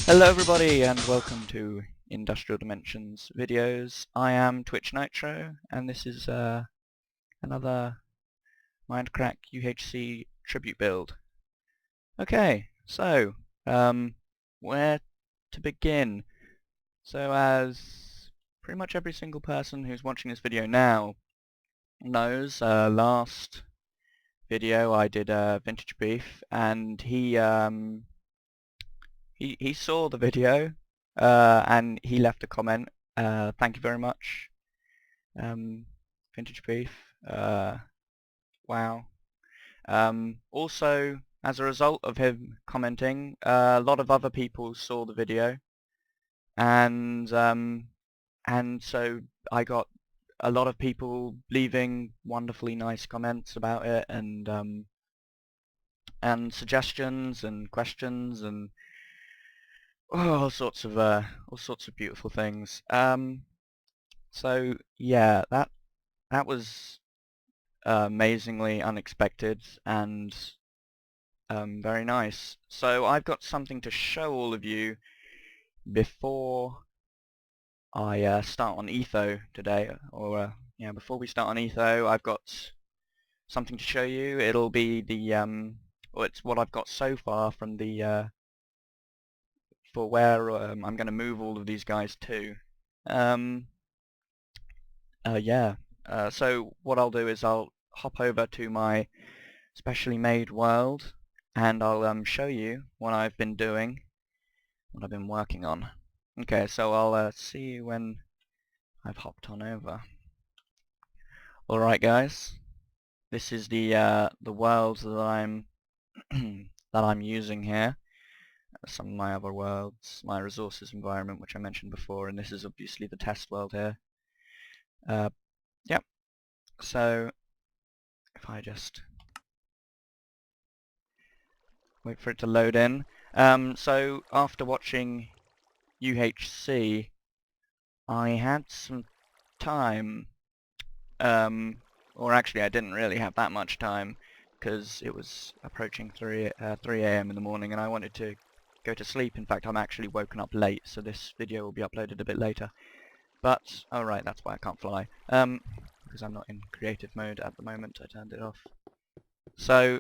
Hello everybody and welcome to Industrial Dimensions videos. I am Twichnitr0's and this is another MindCrack UHC tribute build. Okay, so where to begin? So as pretty much every single person who's watching this video now knows, last video I did Vintage Beef and he saw the video and he left a comment. Thank you very much, Vintage Beef. Wow. Also, as a result of him commenting, a lot of other people saw the video, and so I got a lot of people leaving wonderfully nice comments about it, and suggestions and questions and all sorts of beautiful things. So yeah, that was amazingly unexpected and very nice. So I've got something to show all of you before I start on Etho today, or yeah, before we start on Etho, I've got something to show you. It'll be the well, it's what I've got so far from the for where I'm going to move all of these guys to. Yeah. So what I'll do is I'll hop over to my specially made world and I'll show you what I've been doing, what I've been working on. Okay, so I'll see you when I've hopped on over. Alright guys, this is the world that I'm that I'm using here. Some of my other worlds, my resources environment, which I mentioned before, and this is obviously the test world here. Yep. So if I just wait for it to load in. So after watching UHC, I had some time, or actually I didn't really have that much time because it was approaching 3 AM in the morning and I wanted to go to sleep. In fact, I'm actually woken up late, so this video will be uploaded a bit later. But, oh right, that's why I can't fly. Because I'm not in creative mode at the moment, I turned it off. So,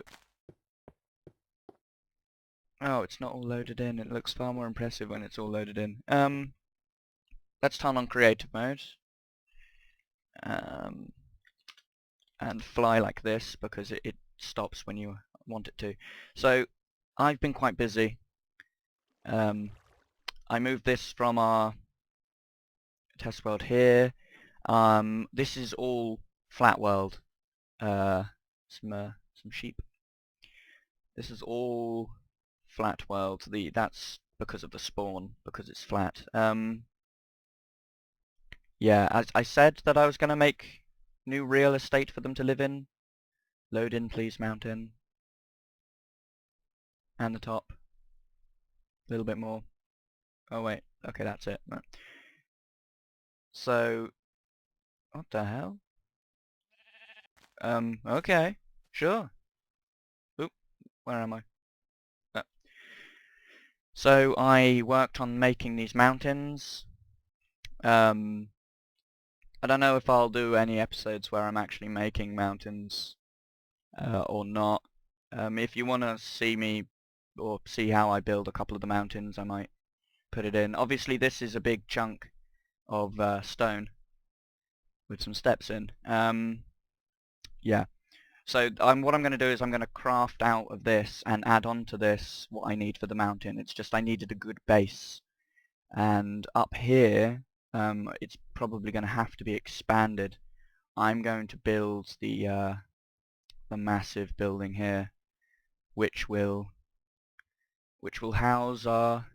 oh, it's not all loaded in. It looks far more impressive when it's all loaded in. Let's turn on creative mode. And fly like this because it stops when you want it to. So, I've been quite busy. I moved this from our test world here. This is all flat world. Some sheep. This is all flat world. That's because of the spawn, because it's flat. Yeah, as I said that I was gonna make new real estate for them to live in. Load in, please, mountain. And the top. A little bit more. Oh wait, okay, that's it. Right. So, what the hell? Okay, sure. Oop, where am I? So I worked on making these mountains. I don't know if I'll do any episodes where I'm actually making mountains or not. If you want to see me or see how I build a couple of the mountains, I might put it in. Obviously this is a big chunk of stone with some steps in. Yeah. So what I'm going to do is I'm going to craft out of this and add on to this what I need for the mountain. It's just I needed a good base. And up here, it's probably going to have to be expanded. I'm going to build the massive building here, which will house our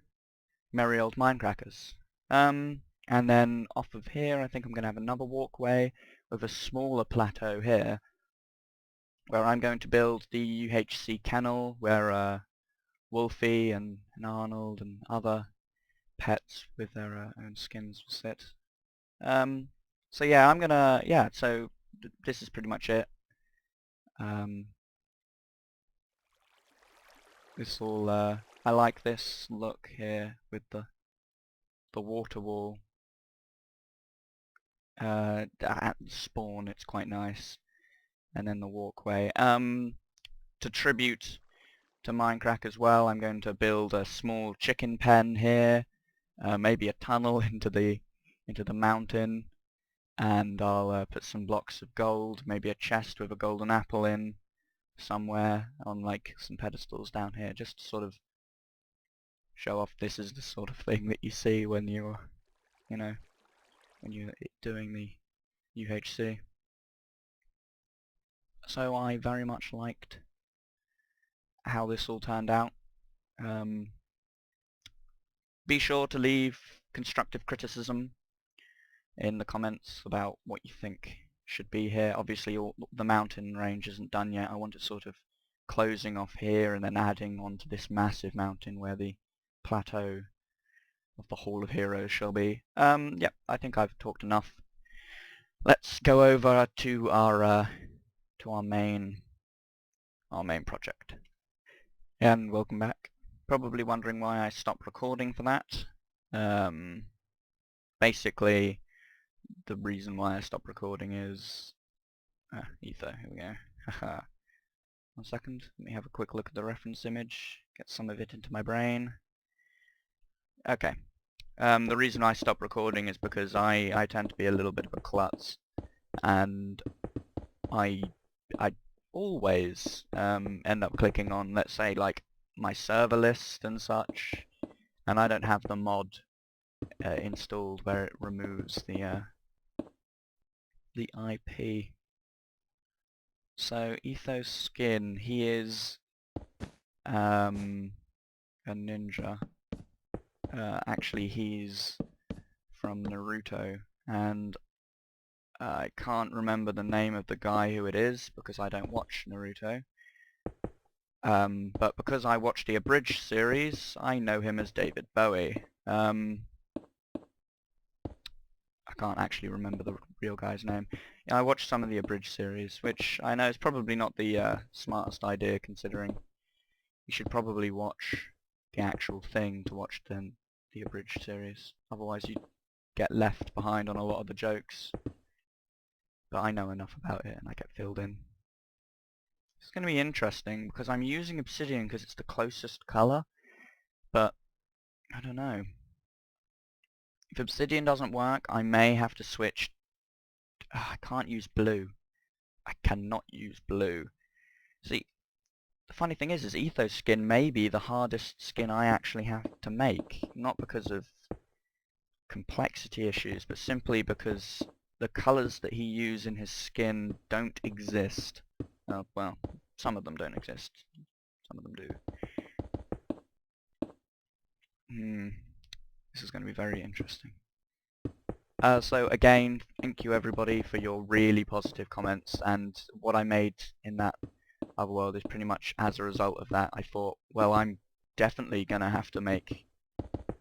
merry old Mindcrackers. And then off of here, I think I'm going to have another walkway with a smaller plateau here, where I'm going to build the UHC kennel, where Wolfie and Arnold and other pets with their own skins will sit. So yeah, so this is pretty much it. This will I like this look here with the water wall at spawn. It's quite nice, and then the walkway. To tribute to MindCrack as well, I'm going to build a small chicken pen here, maybe a tunnel into the mountain, and I'll put some blocks of gold, maybe a chest with a golden apple in somewhere on like some pedestals down here, just to sort of show off this is the sort of thing that you see when you're, you know, when you're doing the UHC. So I very much liked how this all turned out. Be sure to leave constructive criticism in the comments about what you think should be here. Obviously the mountain range isn't done yet. I want it sort of closing off here and then adding onto this massive mountain where the plateau of the Hall of Heroes shall be. Yeah, I think I've talked enough. Let's go over to our main project. And welcome back. Probably wondering why I stopped recording for that. Basically, the reason why I stopped recording is Etho. Here we go. Haha. 1 second. Let me have a quick look at the reference image. Get some of it into my brain. Okay. The reason I stopped recording is because I tend to be a little bit of a klutz, and I always end up clicking on, let's say, like my server list and such, and I don't have the mod installed where it removes the IP. So Etho's skin, he is a ninja. Actually, he's from Naruto, and I can't remember the name of the guy who it is because I don't watch Naruto. But because I watched the abridged series, I know him as David Bowie. I can't actually remember the real guy's name. Yeah, I watched some of the abridged series, which I know is probably not the smartest idea, considering you should probably watch the actual thing to watch the abridged series. Otherwise you'd get left behind on a lot of the jokes. But I know enough about it and I get filled in. It's going to be interesting because I'm using obsidian because it's the closest colour, but I don't know. If obsidian doesn't work, I may have to switch. I can't use blue. I cannot use blue. See, the funny thing is Etho's skin may be the hardest skin I actually have to make, not because of complexity issues, but simply because the colours that he uses in his skin don't exist. Well, some of them don't exist. Some of them do. This is going to be very interesting. So again, thank you everybody for your really positive comments, and what I made in that other world is pretty much as a result of that. I thought, well, I'm definitely going to have to make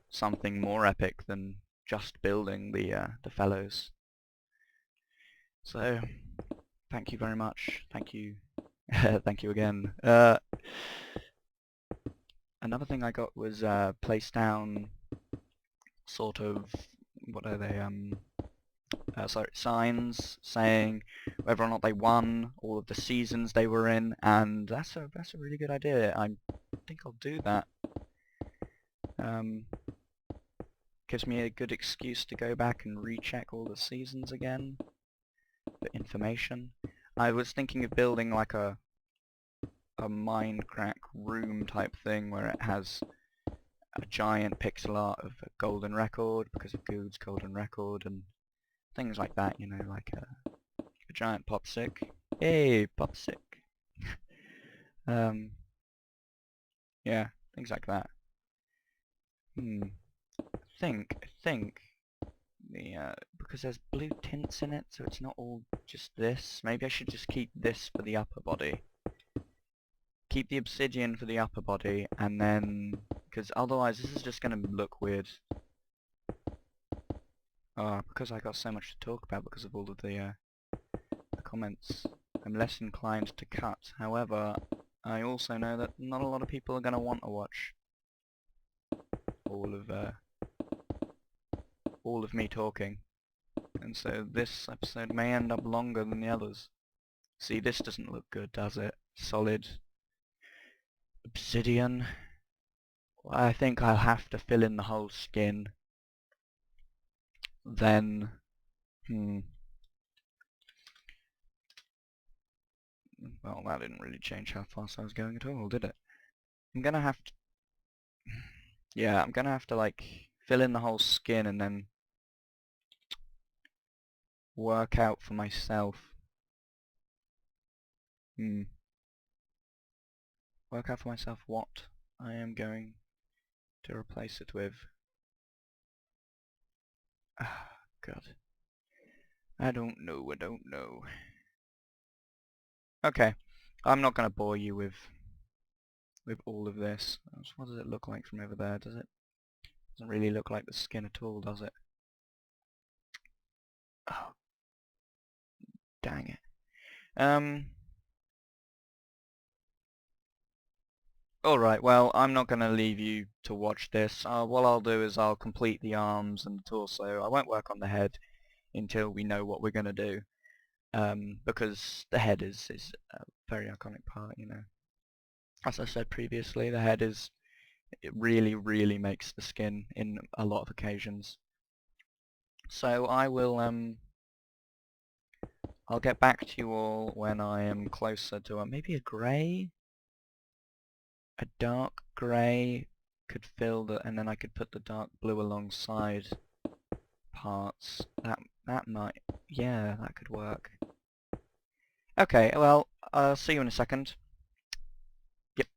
something more epic than just building the fellows. So, thank you very much. Thank you. Thank you again. Another thing I got was placed down sort of, what are they, sorry, signs saying whether or not they won all of the seasons they were in, and that's a really good idea. I think I'll do that. Gives me a good excuse to go back and recheck all the seasons again for information. I was thinking of building like a MindCrack room type thing where it has a giant pixel art of a golden record because of Good's golden record and things like that, you know, like a giant popsick. Hey, popsick. Yeah, things like that. I think the because there's blue tints in it, so it's not all just this. Maybe I should just keep this for the upper body. Keep the obsidian for the upper body, and then, because otherwise this is just going to look weird. Because I got so much to talk about because of all of the comments, I'm less inclined to cut. However, I also know that not a lot of people are going to want to watch all of me talking, and so this episode may end up longer than the others. See, this doesn't look good, does it? Solid obsidian. I think I'll have to fill in the whole skin. Then, well, that didn't really change how fast I was going at all, did it? I'm gonna have to, yeah, I'm gonna have to like fill in the whole skin and then work out for myself. Work out for myself what I am going to replace it with. Ah, God. I don't know. Okay, I'm not gonna bore you with all of this. What does it look like from over there? Doesn't really look like the skin at all, does it? Oh, dang it. Alright, well, I'm not going to leave you to watch this. What I'll do is I'll complete the arms and the torso. I won't work on the head until we know what we're going to do. Because the head is a very iconic part, you know. As I said previously, the head it really makes the skin in a lot of occasions. So I'll get back to you all when I am closer to maybe a grey? A dark grey could fill the, and then I could put the dark blue alongside parts. That might, yeah, that could work. Okay, well, I'll see you in a second. Yep.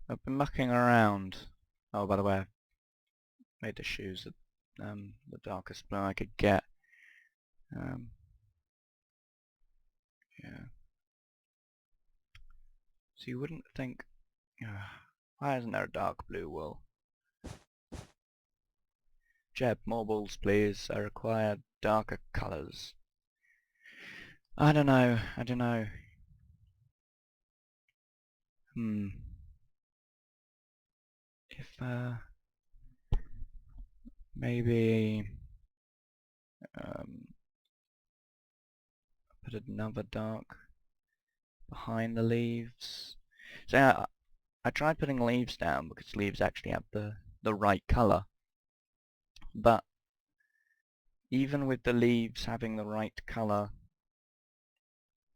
I've been mucking around. Oh, by the way, I made the shoes the darkest blue I could get. Yeah. So you wouldn't think, why isn't there a dark blue wool? Jeb, more wools please. I require darker colours. I don't know. If maybe put another dark behind the leaves. So yeah, I tried putting leaves down because leaves actually have the right colour. But even with the leaves having the right colour,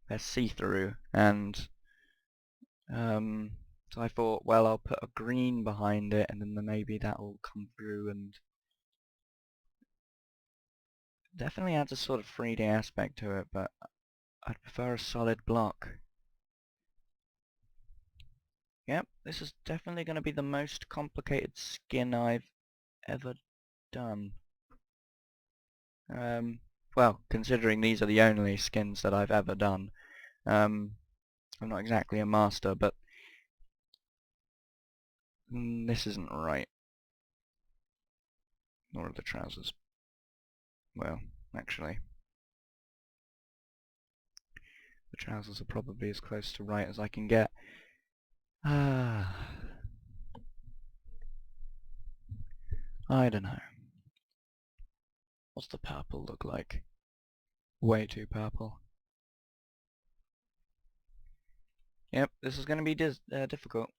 they're see-through, and so I thought, well, I'll put a green behind it, and then maybe that will come through, and definitely adds a sort of 3D aspect to it, but I'd prefer a solid block. Yep, this is definitely going to be the most complicated skin I've ever done. Well, considering these are the only skins that I've ever done, I'm not exactly a master, but this isn't right. Nor are the trousers. Well, actually, the trousers are probably as close to right as I can get. I don't know. What's the purple look like? Way too purple. Yep, this is going to be difficult.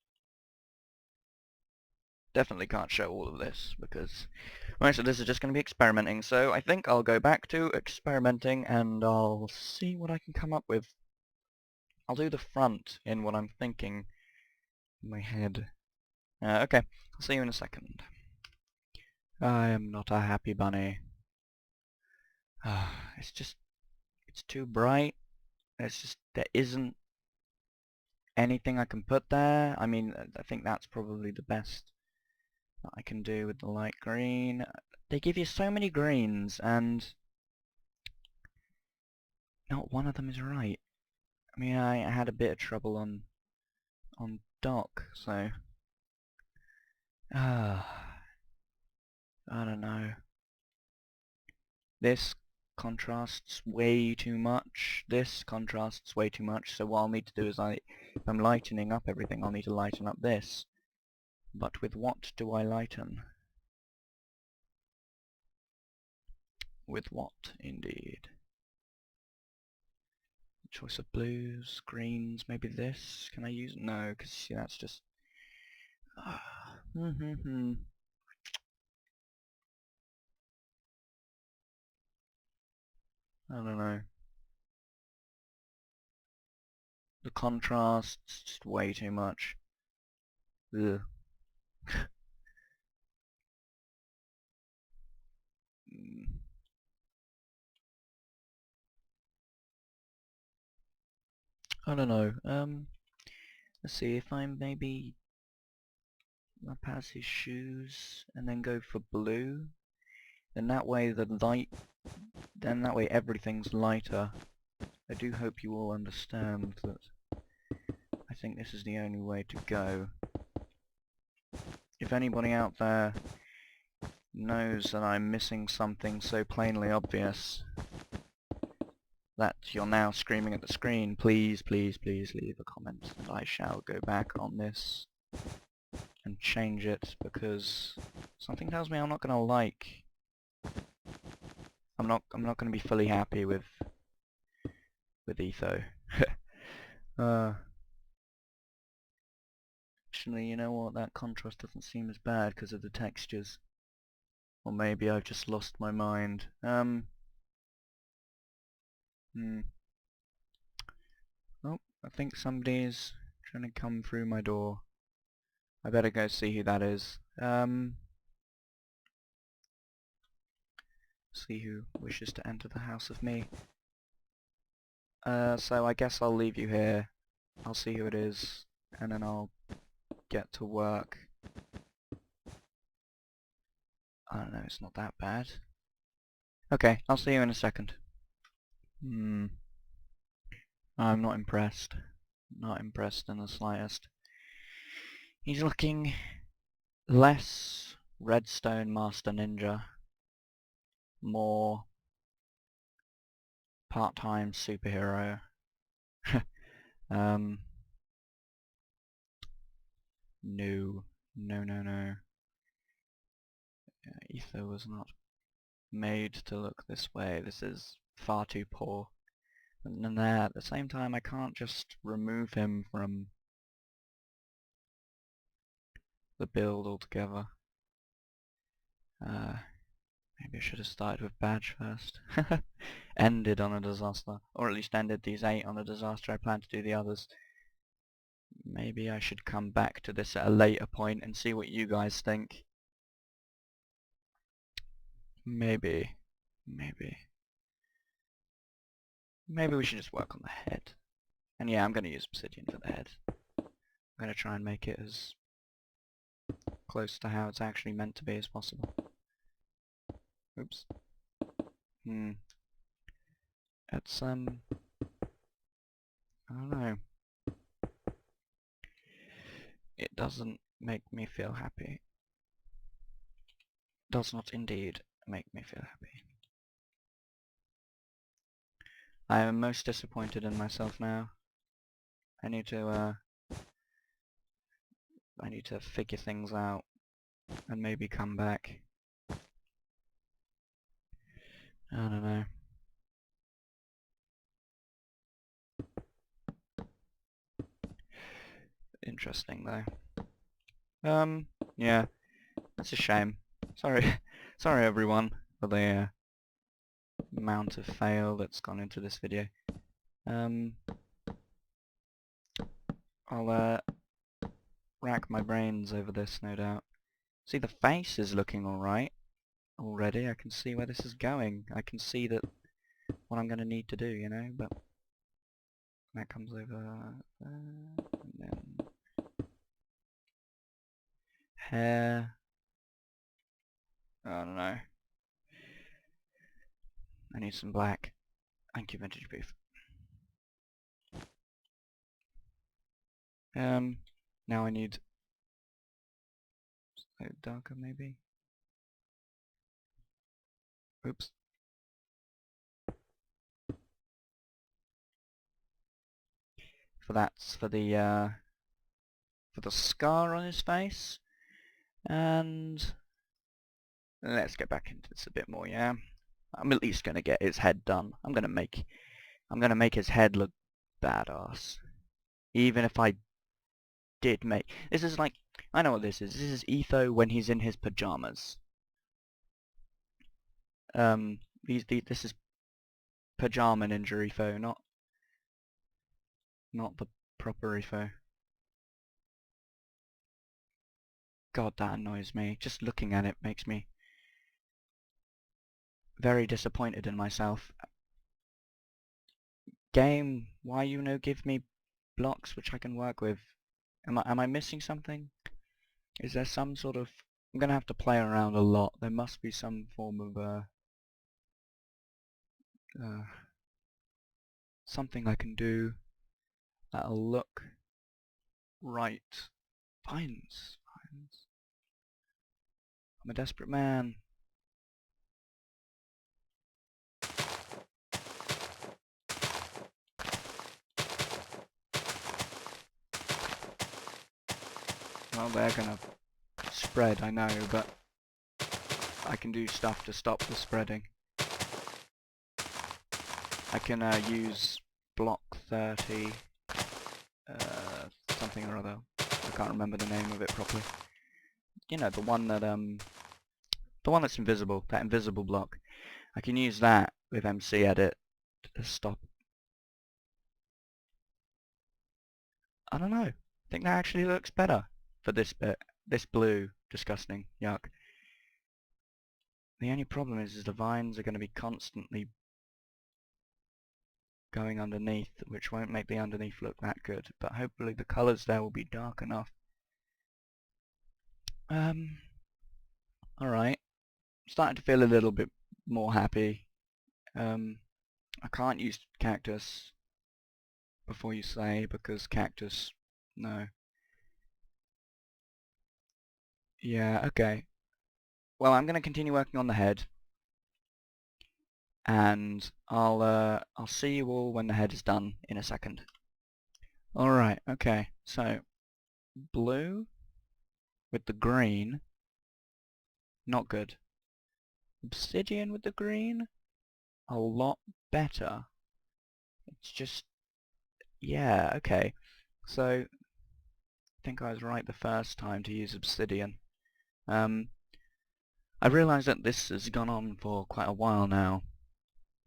Definitely can't show all of this because most of this is just going to be experimenting, so I think I'll go back to experimenting and I'll see what I can come up with. I'll do the front in what I'm thinking in my head. Okay, I'll see you in a second. I am not a happy bunny. It's too bright. There isn't anything I can put there. I mean, I think that's probably the best that I can do with the light green. They give you so many greens and not one of them is right. I mean, I had a bit of trouble on Doc, so I don't know. This contrasts way too much. This contrasts way too much, so what I'll need to do is if I'm lightening up everything, I'll need to lighten up this. But with what do I lighten? With what, indeed? Choice of blues, greens, maybe this? Can I use... No, because see, that's just... I don't know. The contrast's just way too much. Ugh. I don't know. Let's see, if I maybe pass his shoes and then go for blue, then that way everything's lighter. I do hope you all understand that I think this is the only way to go. If anybody out there knows that I'm missing something so plainly obvious that you're now screaming at the screen, please, please, please leave a comment and I shall go back on this and change it, because something tells me I'm not gonna I'm not gonna be fully happy with Etho. Actually, you know what, that contrast doesn't seem as bad because of the textures. Or maybe I've just lost my mind. Oh, I think somebody's trying to come through my door. I better go see who that is. See who wishes to enter the house of me. So I guess I'll leave you here. I'll see who it is, and then I'll get to work. I don't know, it's not that bad. Okay, I'll see you in a second. I'm not impressed. Not impressed in the slightest. He's looking less Redstone Master Ninja, more part-time superhero. No. Etho was not made to look this way. This is far too poor. And then at the same time, I can't just remove him from the build altogether. Maybe I should have started with Badge first. Ended on a disaster. Or at least ended these 8 on a disaster. I plan to do the others. Maybe I should come back to this at a later point and see what you guys think. Maybe we should just work on the head. And yeah, I'm going to use obsidian for the head. I'm going to try and make it as close to how it's actually meant to be as possible. Oops. It's, I don't know. It doesn't make me feel happy. Does not indeed make me feel happy. I am most disappointed in myself now. I need to figure things out and maybe come back. I don't know. Interesting though. Yeah, that's a shame. Sorry, sorry everyone for the amount of fail that's gone into this video. I'll rack my brains over this, no doubt. See, the face is looking alright already. I can see where this is going. I can see that what I'm going to need to do, you know, but that comes over and then hair. I don't know. I need some black. Thank you, Vintage Beef. Now I need darker maybe. Oops. for the scar on his face. And let's get back into this a bit more, yeah? I'm at least gonna get his head done. I'm gonna make his head look badass. Even if I did make... This is like... I know what this is. This is Etho when he's in his pajamas. This is pajama ninja Etho, not the proper Etho. God, that annoys me. Just looking at it makes me very disappointed in myself. Game, why you no give me blocks which I can work with? Am I missing something? Is there some sort of... I'm gonna have to play around a lot. There must be some form of something I can do that'll look right. Vines. I'm a desperate man. Well, they're gonna spread, I know, but I can do stuff to stop the spreading. I can use block 30, something or other. I can't remember the name of it properly. You know, the one that's invisible, that invisible block. I can use that with MC Edit to stop. I don't know. I think that actually looks better for this bit. This blue, disgusting, yuck. The only problem is the vines are going to be constantly going underneath, which won't make the underneath look that good, but hopefully the colours there will be dark enough. Alright. Starting to feel a little bit more happy. I can't use cactus before you say, because cactus, no. Yeah, okay. Well, I'm gonna continue working on the head, and I'll see you all when the head is done in a second. Alright, okay, so blue with the green, not good. Obsidian with the green, a lot better. It's just, yeah, okay. So, I think I was right the first time to use obsidian. I realised that this has gone on for quite a while now,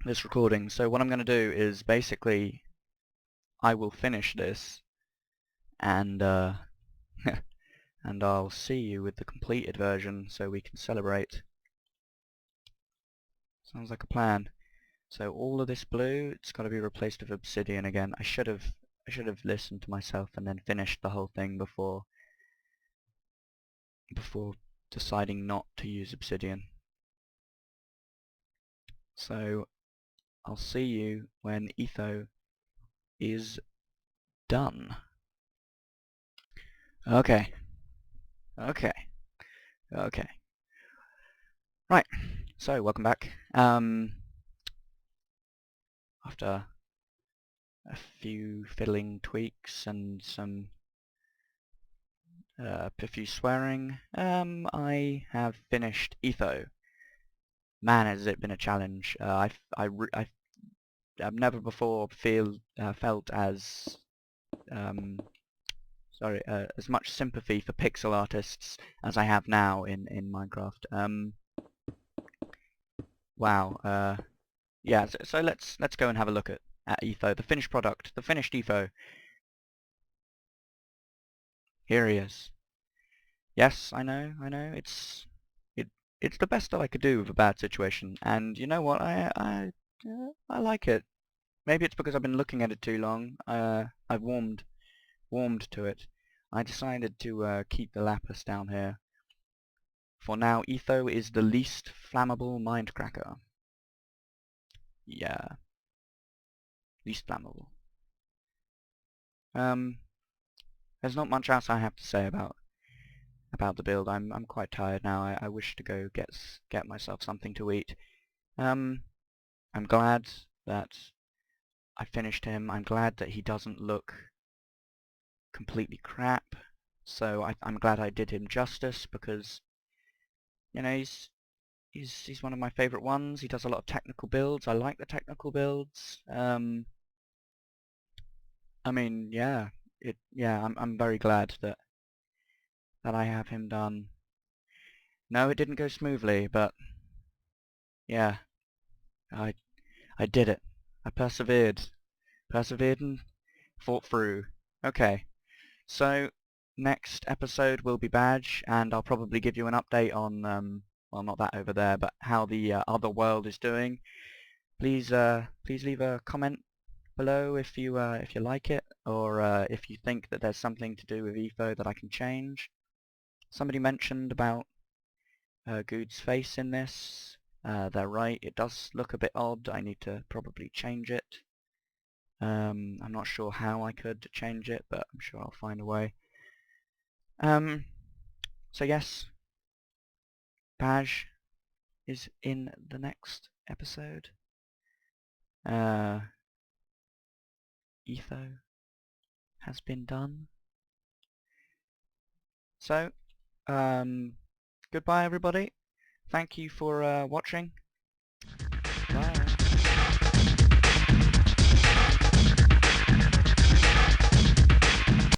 this recording, so what I'm going to do is basically I will finish this and and I'll see you with the completed version so we can celebrate. Sounds like a plan. So all of this blue, it's got to be replaced with obsidian again. I should have listened to myself and then finished the whole thing before deciding not to use obsidian. So I'll see you when Etho is done. Okay. Okay. Right. So welcome back. After a few fiddling tweaks and a few swearing, I have finished Etho. Man, has it been a challenge. I've never before felt as as much sympathy for pixel artists as I have now in Minecraft. Wow. Yeah. So let's go and have a look at Etho, the finished product, the finished Etho. Here he is. Yes, I know. It's the best that I could do with a bad situation, and you know what? I like it. Maybe it's because I've been looking at it too long. I've warmed to it. I decided to keep the lapis down here. For now, Etho is the least flammable mindcracker. Yeah, least flammable. There's not much else I have to say about the build. I'm quite tired now. I wish to go get myself something to eat. I'm glad that I finished him. I'm glad that he doesn't look completely crap. So I'm glad I did him justice, because you know he's one of my favourite ones. He does a lot of technical builds. I like the technical builds. I mean, yeah, I'm very glad that I have him done. No, it didn't go smoothly, but yeah, I did it. I persevered and fought through. Okay, so next episode will be Badge, and I'll probably give you an update on well, not that over there, but how the other world is doing. Please leave a comment below if you like it, or if you think that there's something to do with Etho that I can change. Somebody mentioned about Good's face in this. They're right, it does look a bit odd. I need to probably change it. I'm not sure how I could change it, but I'm sure I'll find a way. So yes, Badge is in the next episode. Etho has been done. So, goodbye everybody. Thank you for watching.